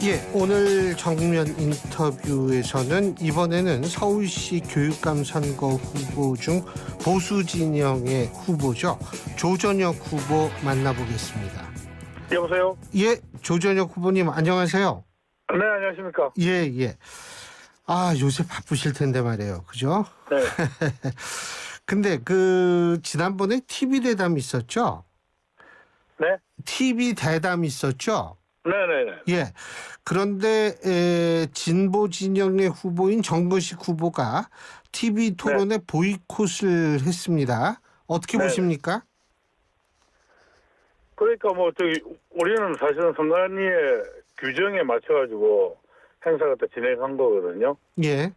예, 오늘 정면 인터뷰에서는 이번에는 서울시 교육감 선거 후보 중 보수 진영의 후보죠. 조전혁 후보 만나보겠습니다. 여보세요? 예, 조전혁 후보님 안녕하세요. 네, 안녕하십니까? 예, 예. 아, 요새 바쁘실 텐데 말이에요. 그죠? 네. 근데 지난번에 TV 대담 있었죠? 네? TV 대담 있었죠? 네네네. 예. 그런데 진보 진영의 후보인 정거식 후보가 TV 토론에 보이콧을 했습니다. 어떻게 네네. 보십니까? 그러니까 우리는 사실은 선관위의 규정에 맞춰가지고 행사 갖다 진행한 거거든요. 예.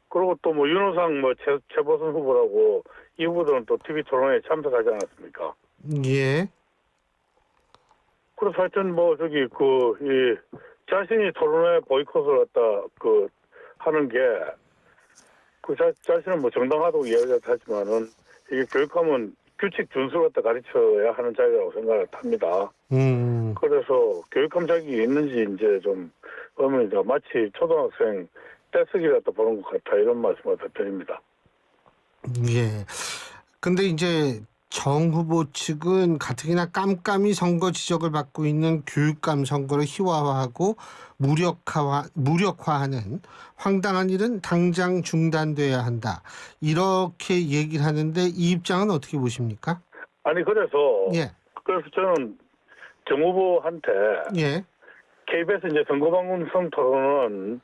그리고 또 윤호상 최보선 후보라고 이 후보들은 또 TV 토론에 참석하지 않았습니까? 예. 그래서 하여튼 자신이 토론에 보이콧을 갖다 하는 게 자신은 정당하다고 이야기를 하지만은 이게 교육하면 규칙 준수를 갖다 가르쳐야 하는 자리라고 생각을 합니다. 그래서 교육감 자격이 있는지 이제 좀 보면 마치 초등학생 떼쓰기를 갖다 보는 것 같아 이런 말씀을 드립니다. 예. 근데 이제 정 후보 측은 가뜩이나 깜깜이 선거 지적을 받고 있는 교육감 선거를 희화화하고 무력화하는 황당한 일은 당장 중단돼야 한다. 이렇게 얘기를 하는데 이 입장은 어떻게 보십니까? 아니 그래서 저는 정 후보한테 예. KBS 이제 선거방송 토론은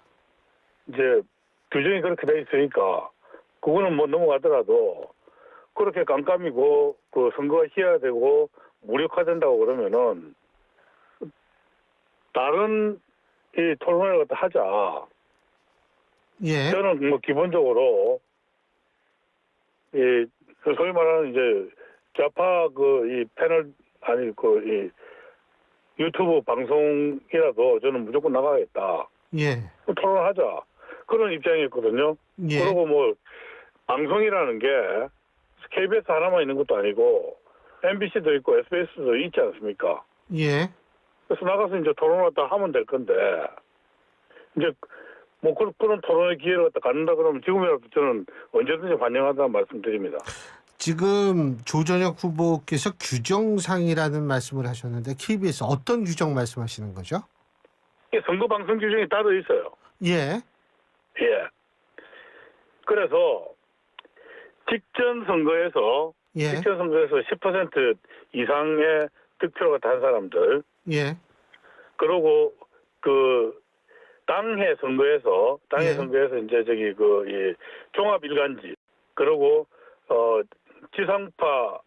이제 규정이 그렇게 돼 있으니까 그거는 넘어가더라도 그렇게 깜깜이고 선거가 희화되고 무력화된다고 그러면은 다른 이 토론을 갖다 하자. 예. 저는 기본적으로 소위 말하는 이제 좌파 이 패널 이 유튜브 방송이라도 저는 무조건 나가겠다. 예. 토론하자. 그런 입장이었거든요. 예. 그리고 방송이라는 게 KBS 하나만 있는 것도 아니고 MBC도 있고 SBS도 있지 않습니까? 예. 그래서 나가서 이제 토론을 갖다 하면 될 건데 이제 그런 토론의 기회를 갖다 갖는다 그러면 지금이라도 저는 언제든지 환영한다는 말씀드립니다. 지금 조전혁 후보께서 규정상이라는 말씀을 하셨는데 KBS 어떤 규정 말씀하시는 거죠? 선거 방송 규정이 따로 있어요. 예. 예. 그래서 직전 선거에서 10% 이상의 득표가 단 사람들, 예. 그리고 당해 선거에서 이제 이 종합 일간지, 그리고 지상파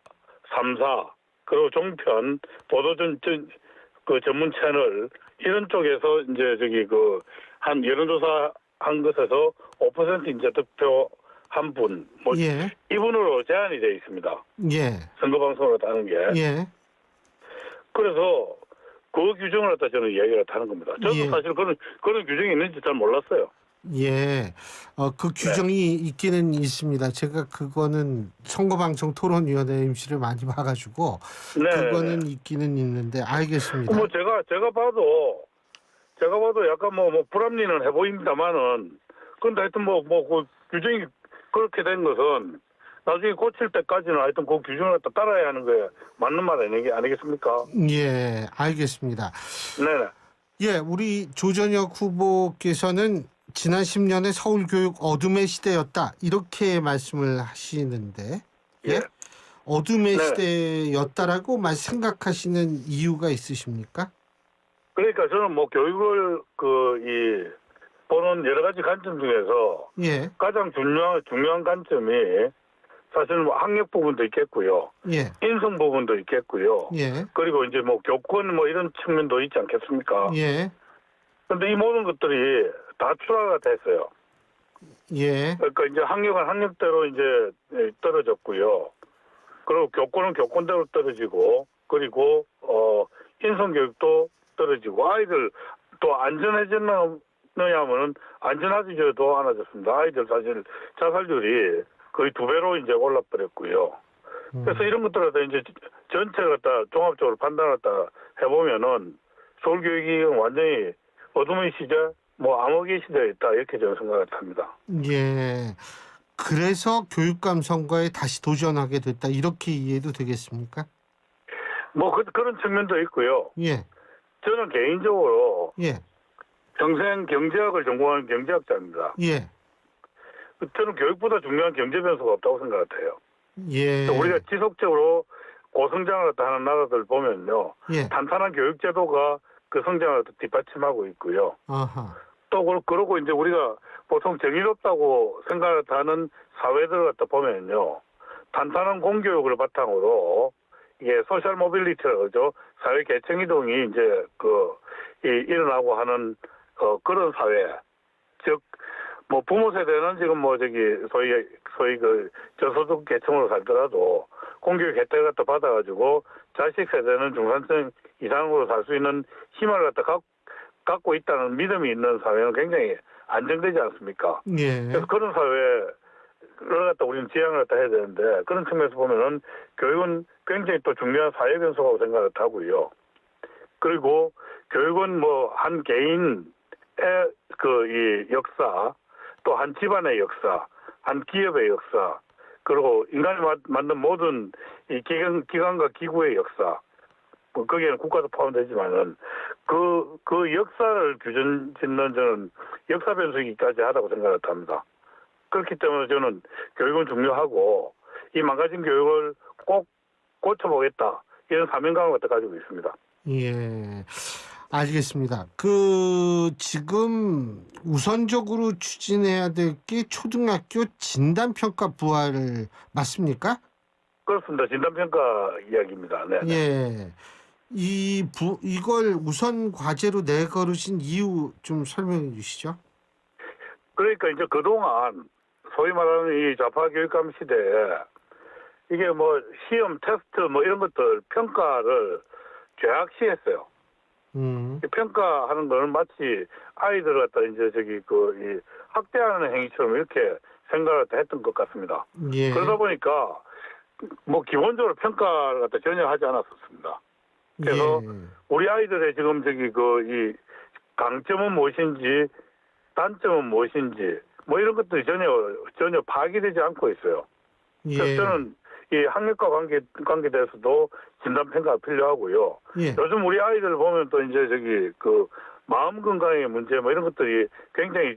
3사, 그리고 종편 보도전 전문 채널 이런 쪽에서 이제 한 여론조사 한 것에서 5% 이제 득표 한 분, 이분으로 제한이 되어 있습니다. 예. 선거방송으로 하는 게. 예. 그래서 그 규정을 갖다 저는 이야기를 하는 겁니다. 저도 사실 그런 규정이 있는지 잘 몰랐어요. 예. 그 규정이 있기는 있습니다. 제가 그거는 선거방송 토론위원회 MC를 많이 봐가지고 그거는 있기는 있는데 알겠습니다. 제가 봐도 약간 불합리는 해 보입니다만은 근데 하여튼 그 규정이 그렇게 된 것은 나중에 고칠 때까지는 하여튼 그 규정을 따라야 하는 게 맞는 말 아니겠습니까? 예, 알겠습니다. 네네. 예, 우리 조전혁 후보께서는 지난 10년의 서울교육 어둠의 시대였다 이렇게 말씀을 하시는데 어둠의 시대였다라고 생각하시는 이유가 있으십니까? 그러니까 저는 교육을 보는 여러 가지 관점 중에서 가장 중요한 관점이 사실 학력 부분도 있겠고요. 인성 부분도 있겠고요. 그리고 이제 교권 이런 측면도 있지 않겠습니까? 그런데 이 모든 것들이 다 추락이 됐어요. 그러니까 이제 학력은 학력대로 이제 떨어졌고요. 그리고 교권은 교권대로 떨어지고 그리고 인성 교육도 떨어지고 아이들 또 안전해졌느냐면은 안전하지도 않아졌습니다. 아이들 사실 자살률이 거의 2배로 이제 올라버렸고요. 그래서 이런 것들을 이제 전체를 갖다 종합적으로 판단을 갖다 해보면은 서울교육이 완전히 어둠의 시대, 뭐 암흑의 시대에 있다 이렇게 저는 생각을 합니다. 예. 그래서 교육감 선거에 다시 도전하게 됐다 이렇게 이해도 되겠습니까? 뭐 그런 측면도 있고요. 예. 저는 개인적으로 예. 평생 경제학을 전공한 경제학자입니다. 예. 저는 교육보다 중요한 경제 변수가 없다고 생각해요. 예. 우리가 지속적으로 고성장을 하는 나라들 보면요. 예. 탄탄한 교육 제도가 그 성장을 뒷받침하고 있고요. 아하. 또 그러고 이제 우리가 보통 정의롭다고 생각하는 사회들을 갖다 보면요. 탄탄한 공교육을 바탕으로 이게 소셜 모빌리티라고 그러죠. 사회 계층 이동이 이제 일어나고 하는 그런 사회. 즉 뭐 부모 세대는 지금 뭐 소위 그 저소득 계층으로 살더라도 공교육 혜택을 갖다 받아가지고 자식 세대는 중산층 이상으로 살 수 있는 희망을 갖고 있다는 믿음이 있는 사회는 굉장히 안정되지 않습니까? 예. 그래서 그런 사회를 갖다 우리는 지향을 갖다 해야 되는데 그런 측면에서 보면은 교육은 굉장히 또 중요한 사회 변수라고 생각을 하고요. 그리고 교육은 뭐 한 개인의 이 역사, 또 한 집안의 역사, 한 기업의 역사, 그리고 인간이 만든 모든 이 기관과 기구의 역사, 뭐 거기에는 국가도 포함되지만은 그 역사를 규정 짓는 저는 역사 변수기까지 하다고 생각을 합니다. 그렇기 때문에 저는 교육은 중요하고 이 망가진 교육을 꼭 고쳐보겠다 이런 사명감을 가지고 있습니다. 예. 알겠습니다. 지금 우선적으로 추진해야 될 게 초등학교 진단평가 부활 맞습니까? 그렇습니다. 진단평가 이야기입니다. 네. 예. 이걸 우선 과제로 내걸으신 이유 좀 설명해 주시죠. 그러니까 이제 그동안 소위 말하는 이 좌파 교육감 시대에 이게 뭐 시험, 테스트 뭐 이런 것들 평가를 죄악시했어요. 평가하는 거는 마치 아이들 갖다 이제 이 학대하는 행위처럼 이렇게 생각을 했던 것 같습니다. 예. 그러다 보니까 뭐 기본적으로 평가를 갖다 전혀 하지 않았었습니다. 그래서 예. 우리 아이들의 지금 이 강점은 무엇인지 단점은 무엇인지 뭐 이런 것들이 전혀 파악되지 않고 있어요. 예. 그래서 저는 이 학력과 관계돼서도 진단평가가 필요하고요. 예. 요즘 우리 아이들 보면 또 이제 마음 건강의 문제 뭐 이런 것들이 굉장히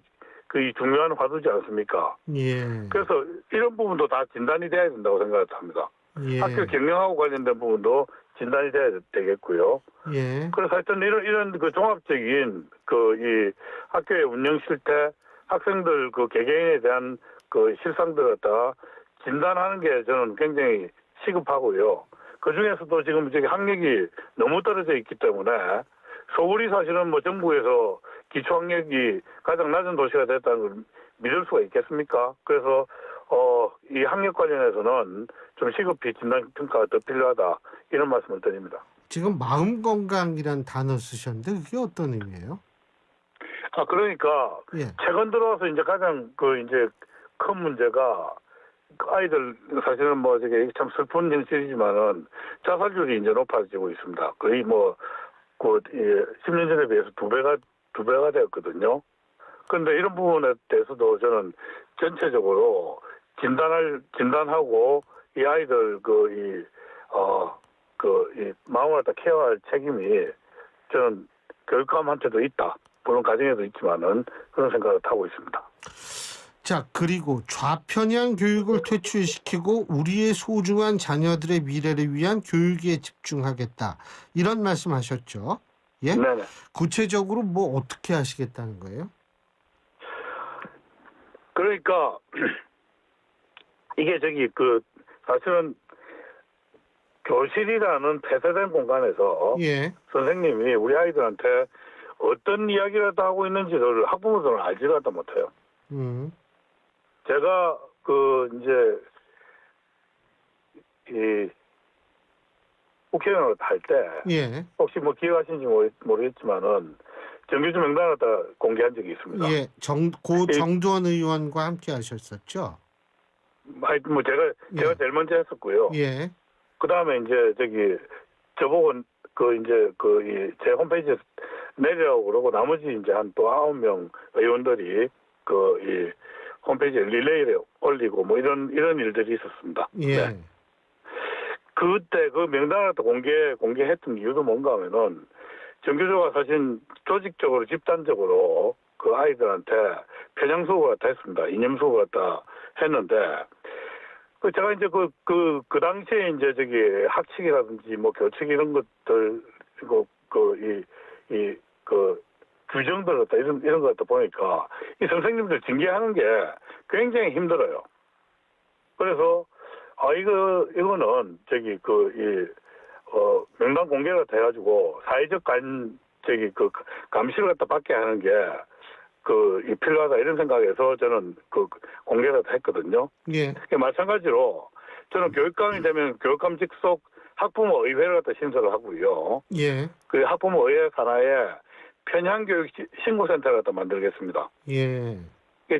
이 중요한 화두지 않습니까? 예. 그래서 이런 부분도 다 진단이 돼야 된다고 생각을 합니다. 예. 학교 경영하고 관련된 부분도 진단이 돼야 되겠고요. 예. 그래서 하여튼 이런 그 종합적인 이 학교의 운영 실태, 학생들 개개인에 대한 실상들을 갖다가 진단하는 게 저는 굉장히 시급하고요. 그 중에서도 지금 학력이 너무 떨어져 있기 때문에 서울이 사실은 뭐 정부에서 기초학력이 가장 낮은 도시가 됐다는 걸 믿을 수가 있겠습니까? 그래서 이 학력 관련해서는 좀 시급히 진단평가가 더 필요하다 이런 말씀을 드립니다. 지금 마음 건강이란 단어 쓰셨는데 그게 어떤 의미예요? 그러니까 예. 최근 들어와서 이제 가장 큰 문제가 아이들 사실은 뭐 참 슬픈 현실이지만은 자살률이 이제 높아지고 있습니다. 거의 10년 전에 비해서 두 배가 되었거든요. 그런데 이런 부분에 대해서도 저는 전체적으로 진단하고 이 아이들 이 마음을 갖다 케어할 책임이 저는 교육감한테도 있다. 물론 가정에도 있지만은 그런 생각을 하고 있습니다. 자, 그리고 좌편향 교육을 퇴출시키고 우리의 소중한 자녀들의 미래를 위한 교육에 집중하겠다. 이런 말씀하셨죠? 예? 네네. 구체적으로 뭐 어떻게 하시겠다는 거예요? 그러니까 이게 사실은 교실이라는 폐쇄된 공간에서 예. 선생님이 우리 아이들한테 어떤 이야기라도 하고 있는지를 학부모들은 알지라도 못해요. 제가 이 국회의원을 할 때 예. 혹시 뭐 기억하시는지 모르겠지만은 정규직 명단을 다 공개한 적이 있습니다. 예. 정두원 의원과 함께 하셨었죠? 하여튼 제가 제일 먼저 했었고요. 예. 그 다음에 이제 저보고 제 홈페이지에 내리라고 그러고 나머지 이제 한 또 9명 의원들이 이 홈페이지에 릴레이를 올리고 뭐 이런 일들이 있었습니다. 예. 네. 그때 그 명단을 또 공개했던 이유도 뭔가 하면은 정교조가 사실 조직적으로 집단적으로 그 아이들한테 편향 수업을 갖다 했습니다. 이념 수업을 갖다 했는데 제가 이제 그 당시에 이제 학칙이라든지 뭐 교칙 이런 것들 그 규정들 갖다 이런 거 갖다 보니까 이 선생님들 징계하는 게 굉장히 힘들어요. 그래서 이거는 명단 공개가 돼가지고 사회적 감시를 갖다 받게 하는 게 필요하다 이런 생각에서 저는 공개를 했거든요. 예. 마찬가지로 저는 교육감이 되면 교육감 직속 학부모 의회를 갖다 신설을 하고요. 예. 그 학부모 의회 산하에 편향교육 신고센터를 갖다 만들겠습니다. 예.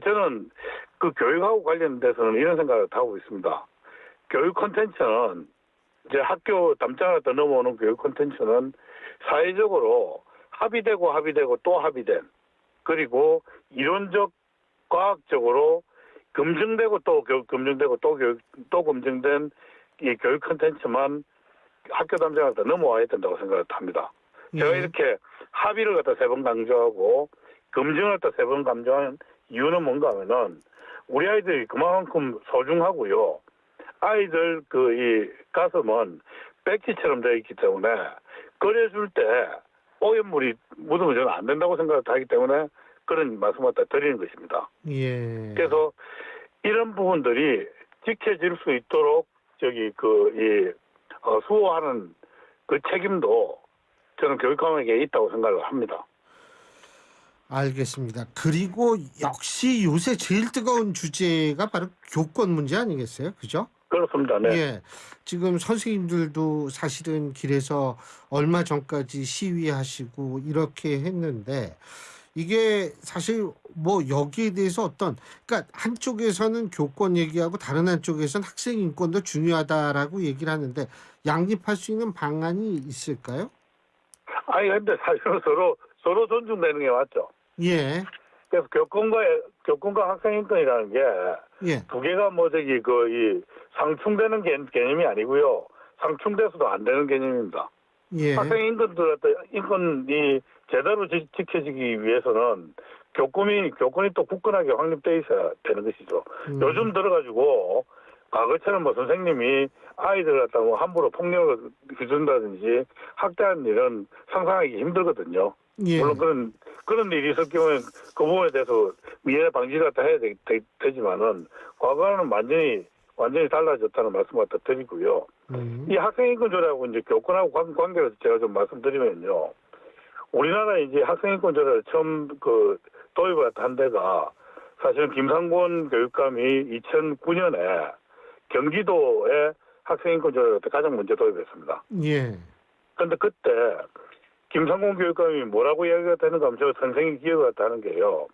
저는 그 교육하고 관련돼서는 이런 생각을 하고 있습니다. 교육 콘텐츠는 이제 학교 담장을 갖다 넘어오는 교육 콘텐츠는 사회적으로 합의되고 또 합의된 그리고 이론적 과학적으로 검증되고 또 검증되고 또 검증된 이 교육 콘텐츠만 학교 담장을 갖다 넘어와야 된다고 생각을 합니다. 제가 이렇게 합의를 갖다 3번 강조하고 검증을 갖다 3번 강조한 이유는 뭔가 하면은 우리 아이들이 그만큼 소중하고요. 아이들 이 가슴은 백지처럼 되어 있기 때문에 끓여줄 때 오염물이 묻으면 저는 안 된다고 생각을 하기 때문에 그런 말씀을 갖다 드리는 것입니다. 예. 그래서 이런 부분들이 지켜질 수 있도록 수호하는 그 책임도 저는 교육감에게 있다고 생각을 합니다. 알겠습니다. 그리고 역시 요새 제일 뜨거운 주제가 바로 교권 문제 아니겠어요? 그죠? 그렇습니다. 네. 예. 지금 선생님들도 사실은 길에서 얼마 전까지 시위하시고 이렇게 했는데 이게 사실 뭐 여기에 대해서 그러니까 한쪽에서는 교권 얘기하고 다른 한쪽에서는 학생 인권도 중요하다라고 얘기를 하는데 양립할 수 있는 방안이 있을까요? 근데 사실은 서로 존중되는 게 맞죠. 예. 그래서 교권과 학생 인권이라는 게 예. 두 개가 이 상충되는 개념이 아니고요. 상충돼서도 안 되는 개념입니다. 예. 학생 인권이 제대로 지켜지기 위해서는 교권이 또 굳건하게 확립돼 있어야 되는 것이죠. 요즘 들어가지고 과거처럼 뭐 선생님이 아이들 갖다 뭐 함부로 폭력을 기준다든지 학대하는 일은 상상하기 힘들거든요. 예. 물론 그런 일이 있을 경우에 그 부분에 대해서 미연에 방지를 갖다 해야 되지만은 과거와는 완전히 달라졌다는 말씀을 갖다 드리고요. 이 학생인권조례하고 이제 교권하고 관계를 제가 좀 말씀드리면요. 우리나라 이제 학생인권조례를 처음 도입을 갖다 한 데가 사실은 김상곤 교육감이 2009년에 경기도에 학생인권조례를 가장 먼저 도입했습니다. 예. 그런데 그때 김상곤 교육감이 뭐라고 이야기가 되는가 하면 저 선생이 기억을 하는 게요.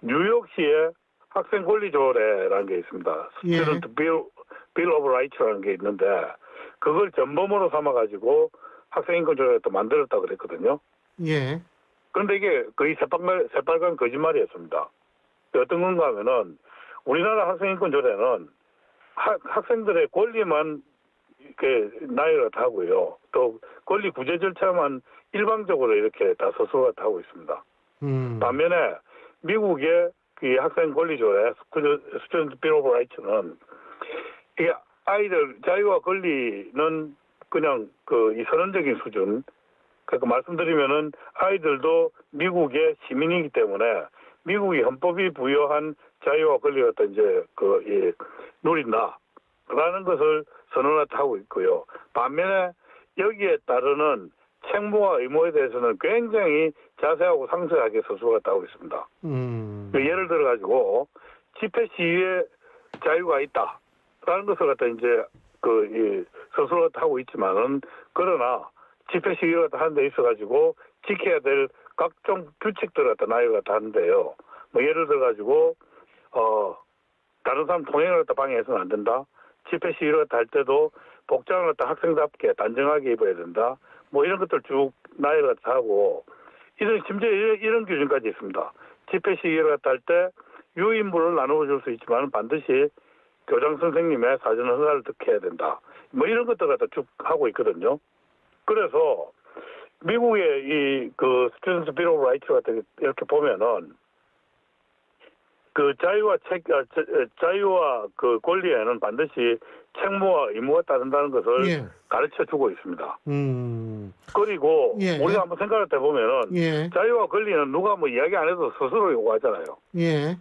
뉴욕시에 학생 권리 조례라는 게 있습니다. 예. Student Bill of Rights라는 게 있는데 그걸 전범으로 삼아가지고 학생인권 조례를 또 만들었다고 그랬거든요. 예. 그런데 이게 거의 새빨간 거짓말이었습니다. 어떤 건가 하면은 우리나라 학생인권 조례는 학생들의 권리만 이렇게 나열을 하고요. 또 권리 구제 절차만 일방적으로 이렇게 다 서술을 하고 있습니다. 반면에 미국의 그 학생 권리 조례, Student Bill of Rights는 이게 아이들 자유와 권리는 그냥 이 선언적인 수준. 그러니까 말씀드리면은 아이들도 미국의 시민이기 때문에 미국이 헌법이 부여한 자유와 권리를 이제 누린다라는 것을 선언하고 있고요. 반면에 여기에 따르는 책무와 의무에 대해서는 굉장히 자세하고 상세하게 서술을 하고 있습니다. 예를 들어 가지고 집회 시위에 자유가 있다라는 것을 갖다 이제 서술을 하고 있지만은 그러나 집회 시위를 하는 데 있어 가지고 지켜야 될 각종 규칙들을 갖다 나열을 하는데요. 뭐 예를 들어 가지고 다른 사람 통행을 갖다 방해해서는 안 된다. 집회 시위를 할 때도 복장을 갖다 학생답게 단정하게 입어야 된다. 뭐 이런 것들 쭉 나열을 하고 심지어 이런 규정까지 있습니다. 집회 시위를 할 때 유인물을 나누어 줄 수 있지만 반드시 교장 선생님의 사전 허가를 듣게 해야 된다. 뭐 이런 것들 갖다 쭉 하고 있거든요. 그래서 미국의 그 스튜던트 비로 오브 라이트 같은 이렇게 보면은 그 자유와 그 권리에는 반드시 책무와 의무가 따른다는 것을 예. 가르쳐 주고 있습니다. 그리고 예. 우리가 한번 생각을 해보면은 예. 자유와 권리는 누가 뭐 이야기 안 해도 스스로 요구하잖아요. 예.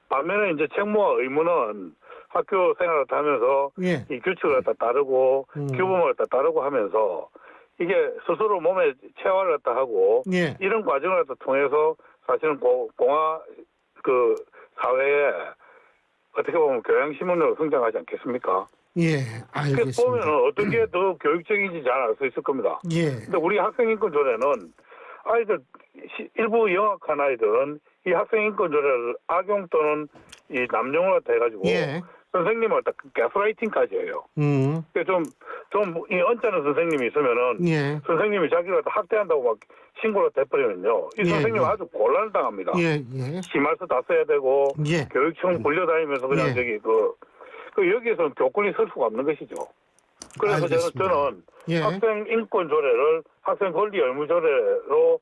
반면에 이제 책무와 의무는 학교 생활을 하면서 예. 이 규칙을 갖다 따르고 규범을 갖다 따르고 하면서 이게 스스로 몸에 체화를 갖다 하고 예. 이런 과정을 갖다 통해서 사실은 공화 그 사회에 어떻게 보면 교양시민으로 성장하지 않겠습니까? 예. 그래서 알겠습니다. 보면은 어떤 게 더 교육적인지 잘 알 수 있을 겁니다. 예. 근데 우리 학생인권조례는 아이들 일부 영악한 아이들은 이 학생인권조례를 악용 또는 이 남용을 해가지고 예. 선생님을 딱 가스라이팅까지 해요. 좀 이 언짢은 선생님이 있으면은 예. 선생님이 자기를 학대한다고 막 신고를 해버리면요. 이 예, 선생님 예. 아주 곤란을 당합니다. 예. 예. 심할서 다 써야 되고 예. 교육청 불려다니면서 그냥 예. 저기 여기에서는 교권이 설 수가 없는 것이죠. 그래서 알겠습니다. 저는 예. 학생 인권 조례를 학생 권리 의무 조례로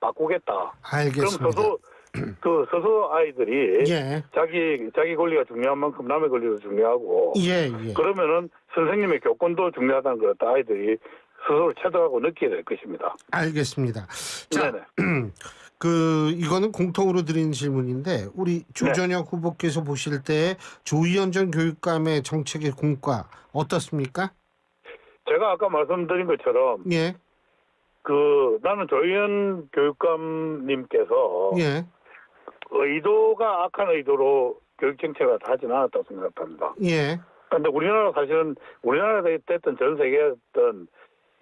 바꾸겠다. 알겠습니다. 그럼 서서 아이들이 예. 자기 권리가 중요한 만큼 남의 권리도 중요하고 예. 예. 그러면은 선생님의 교권도 중요하다는 걸 아이들이 스스로 체득하고 느끼게 될 것입니다. 알겠습니다. 자, 네네. 이거는 공통으로 드리는 질문인데 우리 조전혁 후보께서 보실 때 조희연 전 교육감의 정책의 공과 어떻습니까? 제가 아까 말씀드린 것처럼 예. 나는 조희연 교육감님께서 예. 의도가 악한 의도로 교육 정책을 하지는 않았다고 생각합니다. 예. 그런데 우리나라에 됐든 전 세계에 됐든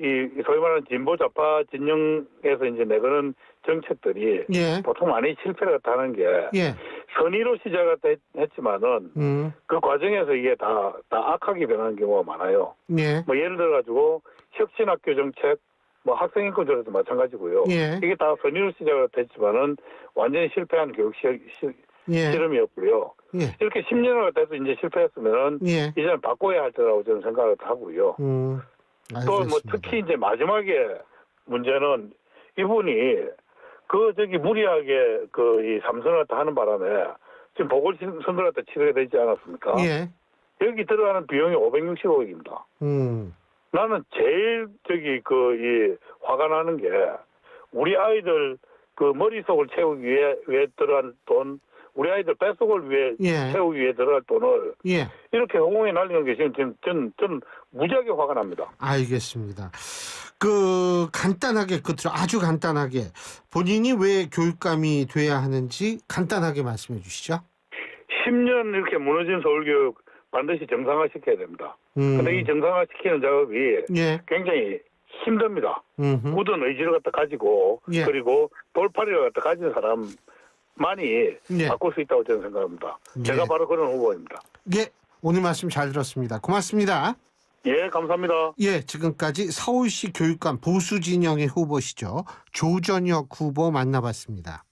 이 소위 말하는 진보 좌파 진영에서 이제 내거는 정책들이 예. 보통 많이 실패를 하는 게 예. 선의로 시작을 했지만은 그 과정에서 이게 다 악하게 변하는 경우가 많아요. 예. 뭐 예를 들어 가지고 혁신학교 정책, 뭐 학생인권 조례도 마찬가지고요. 예. 이게 다 선의로 시작을 했지만은 완전히 실패한 교육 예. 실험이었고요. 예. 이렇게 10년을 돼서 이제 실패했으면은 예. 이제는 바꿔야 할 때라고 저는 생각을 하고요. 또 뭐 알겠습니다. 특히 이제 마지막에 문제는 이분이 무리하게 이 삼선을 하는 바람에 지금 보궐선거를 치르게 되지 않았습니까? 예. 여기 들어가는 비용이 560억입니다. 나는 제일 이 화가 나는 게 우리 아이들 그 머릿속을 채우기 위해 들어간 돈, 우리 아이들 뱃속을 위해 예. 채우기 위해 들어갈 돈을 예. 이렇게 허공에 날리는 게 지금 전 무지하게 화가 납니다. 알겠습니다. 간단하게 끝으로 아주 간단하게 본인이 왜 교육감이 돼야 하는지 간단하게 말씀해 주시죠. 10년 이렇게 무너진 서울교육 반드시 정상화시켜야 됩니다. 근데 이 정상화시키는 작업이 예. 굉장히 힘듭니다. 굳은 의지를 갖다 가지고 예. 그리고 돌파리를 갖다 가진 사람만이 예. 바꿀 수 있다고 저는 생각합니다. 예. 제가 바로 그런 후보입니다. 예. 오늘 말씀 잘 들었습니다. 고맙습니다. 예, 감사합니다. 예, 지금까지 서울시 교육감 보수 진영의 후보시죠. 조전혁 후보 만나봤습니다.